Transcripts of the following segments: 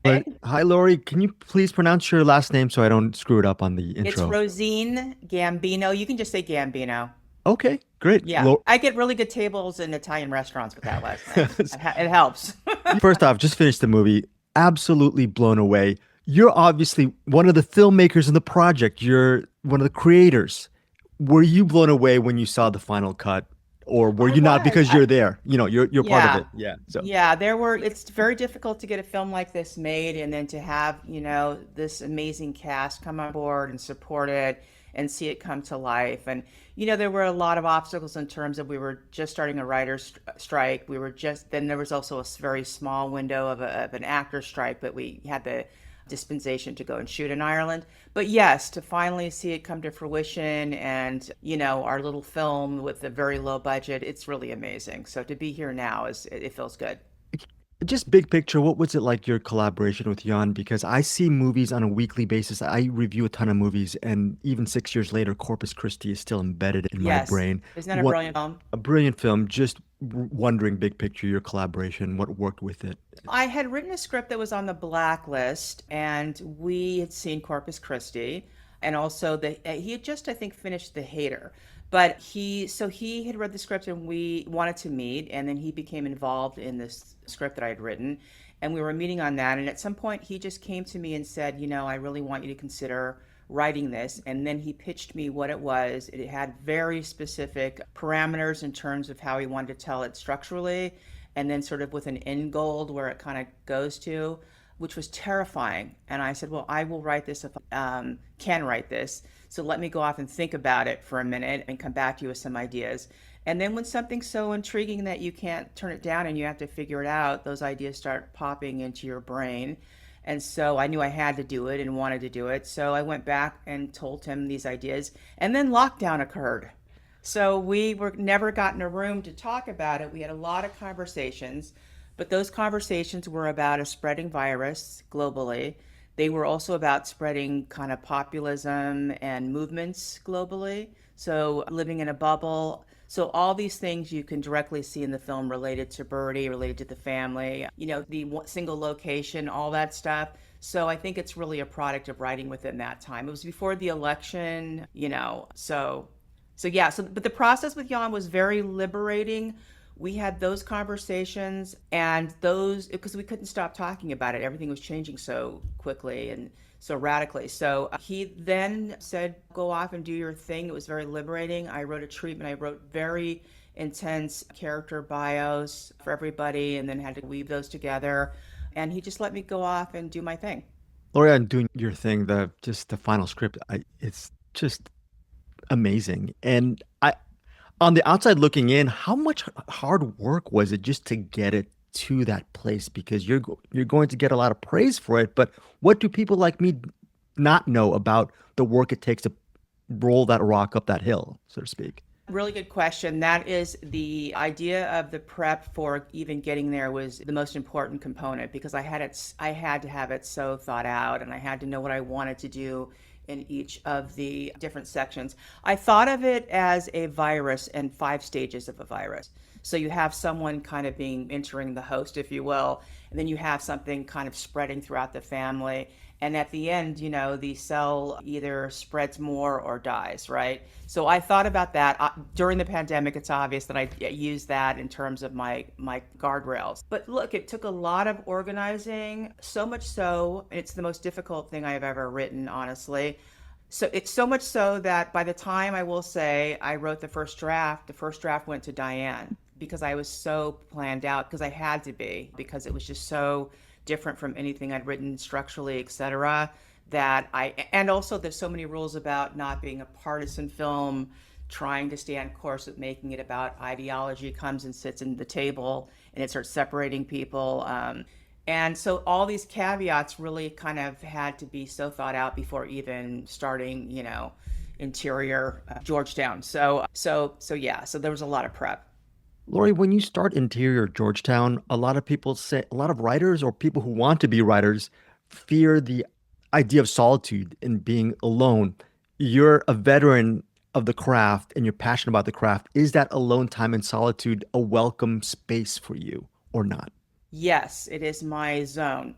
But Hey, hi, Lori. Can you please pronounce your last name so I don't screw it up on the it's intro? Rosine Gambino. You can just say Gambino. Okay, great. Yeah, I get really good tables in Italian restaurants with that last name. It helps. First off, just finished the movie. Absolutely blown away. You're obviously one of the filmmakers in the project. You're one of the creators. Were you blown away when you saw the final cut, or were I you not was. because you're there? You're part of Yeah. it. Yeah. So Yeah, it's very difficult to get a film like this made and then to have, this amazing cast come on board and support it and see it come to life. And, there were a lot of obstacles in terms of we were just starting a writer's strike. Then there was also a very small window of an actor strike, but we had the dispensation to go and shoot in Ireland. But yes, to finally see it come to fruition and, our little film with a very low budget, it's really amazing. So to be here now it feels good. just big picture, what was it like your collaboration with Jan? Because I see movies on a weekly basis. I review a ton of movies, and even 6 years later, Corpus Christi is still embedded in my Yes. brain. Isn't that a What brilliant film? a brilliant film. Just wondering, big picture, your collaboration, what worked with it. I had written a script that was on the blacklist, and we had seen Corpus Christi, and also he had just, I think, finished The Hater. But he had read the script, and we wanted to meet, and then he became involved in this script that I had written, and we were meeting on that. And at some point, he just came to me and said, I really want you to consider writing this. And then he pitched me what it was. It had very specific parameters in terms of how he wanted to tell it structurally, and then sort of with an end goal where it kind of goes to, which was terrifying. And I said, well, I will write this if I can write this. So let me go off and think about it for a minute and come back to you with some ideas. And then when something's so intriguing that you can't turn it down and you have to figure it out, those ideas start popping into your brain. And so I knew I had to do it and wanted to do it. So I went back and told him these ideas. And then lockdown occurred. So we were never got in a room to talk about it. We had a lot of conversations, but those conversations were about a spreading virus globally. They were also about spreading kind of populism and movements globally. So living in a bubble. So all these things you can directly see in the film related to Birdie, related to the family, the single location, all that stuff. So I think it's really a product of writing within that time. It was before the election, so yeah, but the process with Jan was very liberating. We had those conversations and those because we couldn't stop talking about it. Everything was changing so quickly and so radically. So he then said, "Go off and do your thing." It was very liberating. I wrote a treatment. I wrote very intense character bios for everybody, and then had to weave those together. And he just let me go off and do my thing. Lori, on doing your thing, the final script, it's just amazing. And on the outside looking in, how much hard work was it just to get it to that place? Because you're going to get a lot of praise for it, but what do people like me not know about the work it takes to roll that rock up that hill, so to speak? Really good question. That is the idea of the prep for even getting there was the most important component because I had to have it so thought out and I had to know what I wanted to do in each of the different sections. I thought of it as a virus and five stages of a virus. So you have someone kind of being entering the host, if you will, and then you have something kind of spreading throughout the family. And at the end, the cell either spreads more or dies, right? So I thought about that during the pandemic. It's obvious that I use that in terms of my guardrails. But look, it took a lot of organizing, so much so it's the most difficult thing I have ever written, honestly. So it's so much so that by the time I will say I wrote the first draft went to Diane because I was so planned out because I had to be because it was just so different from anything I'd written structurally, etc. That and also there's so many rules about not being a partisan film, trying to stay on course with making it about ideology comes and sits in the table and it starts separating people. And so all these caveats really kind of had to be so thought out before even starting, interior Georgetown. So yeah, so there was a lot of prep. Lori, when you start Interior Georgetown, a lot of people say, a lot of writers or people who want to be writers fear the idea of solitude and being alone. You're a veteran of the craft and you're passionate about the craft. Is that alone time and solitude a welcome space for you or not? Yes, it is my zone.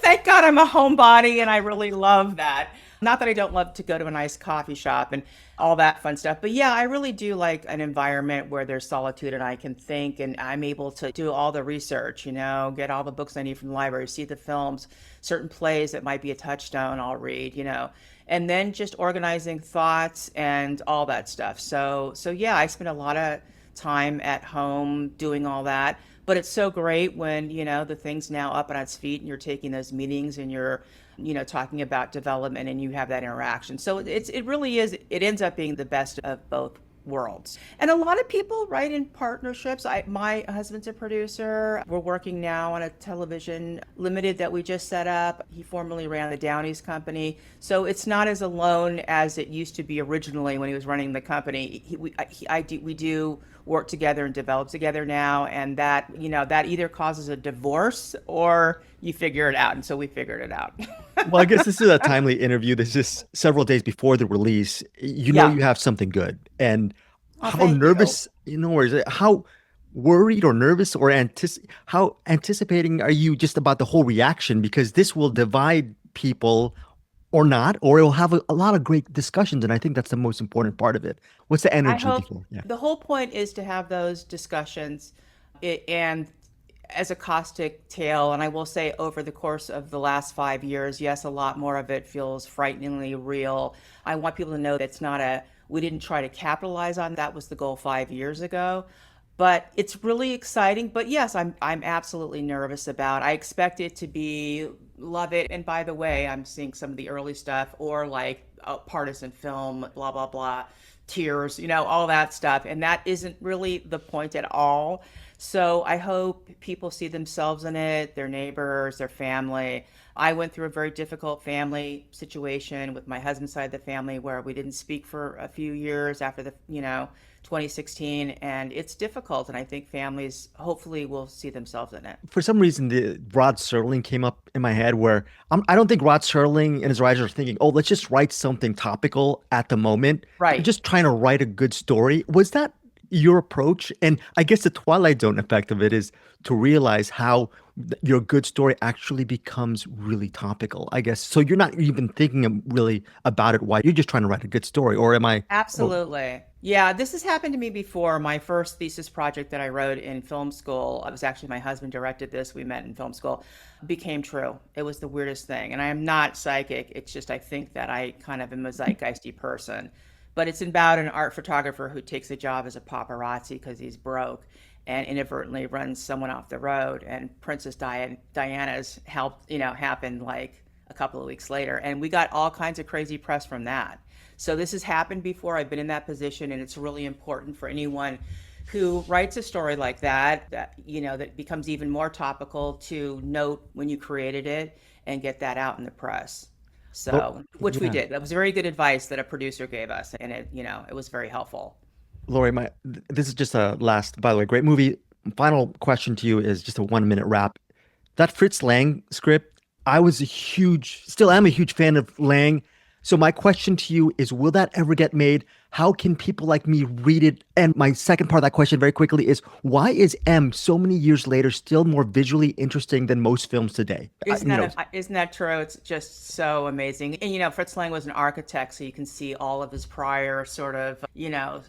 Thank God I'm a homebody and I really love that. Not that I don't love to go to a nice coffee shop and all that fun stuff, but yeah, I really do like an environment where there's solitude and I can think and I'm able to do all the research, get all the books I need from the library, see the films, certain plays that might be a touchstone I'll read, and then just organizing thoughts and all that stuff. So yeah, I spend a lot of time at home doing all that. But it's so great when, the thing's now up on its feet and you're taking those meetings and you're, talking about development and you have that interaction. So it really is, it ends up being the best of both worlds. And a lot of people write in partnerships. My husband's a producer. We're working now on a television limited that we just set up. He formerly ran the Downey's company. So it's not as alone as it used to be originally when he was running the company. We do work together and develop together now. And that either causes a divorce or you figure it out. And so we figured it out. Well, I guess this is a timely interview. This is several days before the release. Yeah. You have something good. And Oh, how thank you. nervous, or is it how worried or nervous or how anticipating are you just about the whole reaction? Because this will divide people or not, or it will have a lot of great discussions. And I think that's the most important part of it. What's the I energy hope before? Yeah. the whole point is to have those discussions and as a caustic tale. And I will say, over the course of the last 5 years, yes, a lot more of it feels frighteningly real. I want people to know that we didn't try to capitalize on that was the goal 5 years ago. But it's really exciting. But yes, I'm absolutely nervous about. I expect it to be love it. And by the way, I'm seeing some of the early stuff or like partisan film, blah blah blah, tears, all that stuff. And that isn't really the point at all. So I hope people see themselves in it, their neighbors, their family. I went through a very difficult family situation with my husband's side of the family where we didn't speak for a few years after 2016, and it's difficult. And I think families hopefully will see themselves in it. For some reason, the Rod Serling came up in my head where I don't think Rod Serling and his writers are thinking, oh, let's just write something topical at the moment. They're Right. just trying to write a good story. Was that your approach? And I guess the Twilight Zone effect of it is to realize how your good story actually becomes really topical, I guess. So you're not even thinking really about it. Why you're just trying to write a good story, or am I? Oh, Absolutely. Yeah, this has happened to me before. My first thesis project that I wrote in film school, it was actually my husband directed this. We met in film school, became true. It was the weirdest thing. And I am not psychic. It's just I think that I kind of am a zeitgeisty person. But it's about an art photographer who takes a job as a paparazzi because he's broke and inadvertently runs someone off the road. And Diana's happened like a couple of weeks later. And we got all kinds of crazy press from that. So this has happened before. I've been in that position, and it's really important for anyone who writes a story like that becomes even more topical to note when you created it and get that out in the press. oh, So, which we yeah. did. That was very good advice that a producer gave us, and it was very helpful. Lori, this is just a last, by the way, great movie. Final question to you is just a 1 minute wrap. That Fritz Lang script, I was still am a huge fan of Lang. So my question to you is, will that ever get made? How can people like me read it? And my second part of that question very quickly is, why is M so many years later still more visually interesting than most films today? Isn't that true? It's just so amazing. And Fritz Lang was an architect, so you can see all of his prior sort of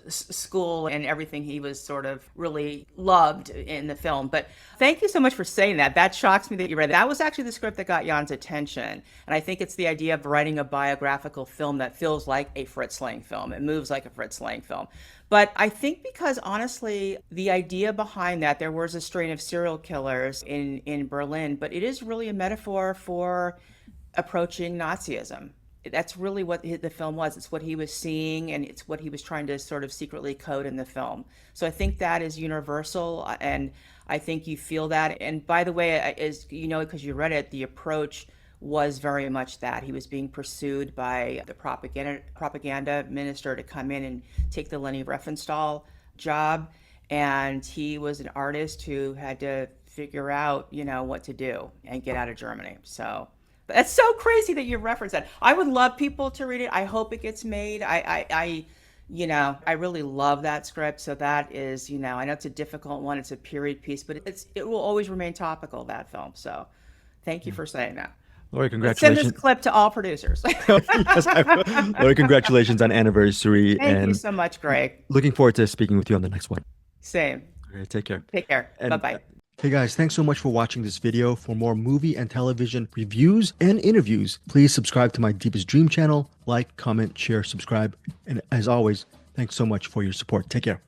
school and everything he was sort of really loved in the film. But thank you so much for saying that. That shocks me that you read that. That was actually the script that got Jan's attention, and I think it's the idea of writing a biographical film that feels like a Fritz Lang film. It moves like a Fritz Lang film. But I think because honestly, the idea behind that, there was a strain of serial killers in Berlin, but it is really a metaphor for approaching Nazism. That's really what the film was. It's what he was seeing, and it's what he was trying to sort of secretly code in the film. So I think that is universal, and I think you feel that. And by the way, as you know, because you read it, the approach was very much that he was being pursued by the propaganda minister to come in and take the Leni Riefenstahl job, and he was an artist who had to figure out what to do and get out of Germany. So that's so crazy that you referenced that. I would love people to read it. I hope it gets made. I really love that script. So that is, I know it's a difficult one. It's a period piece, but it will always remain topical, that film. So Thank you for saying that. Lori, Let's send this congratulations. clip to all producers. Yes, I will. Lori, congratulations on anniversary, Thank you and so much, Greg. looking forward to speaking with you on the next one. Same. Okay, take care. Take care. And Bye-bye. hey guys, thanks so much for watching this video. For more movie and television reviews and interviews, please subscribe to my Deepest Dream channel. Like, comment, share, subscribe. And as always, thanks so much for your support. Take care.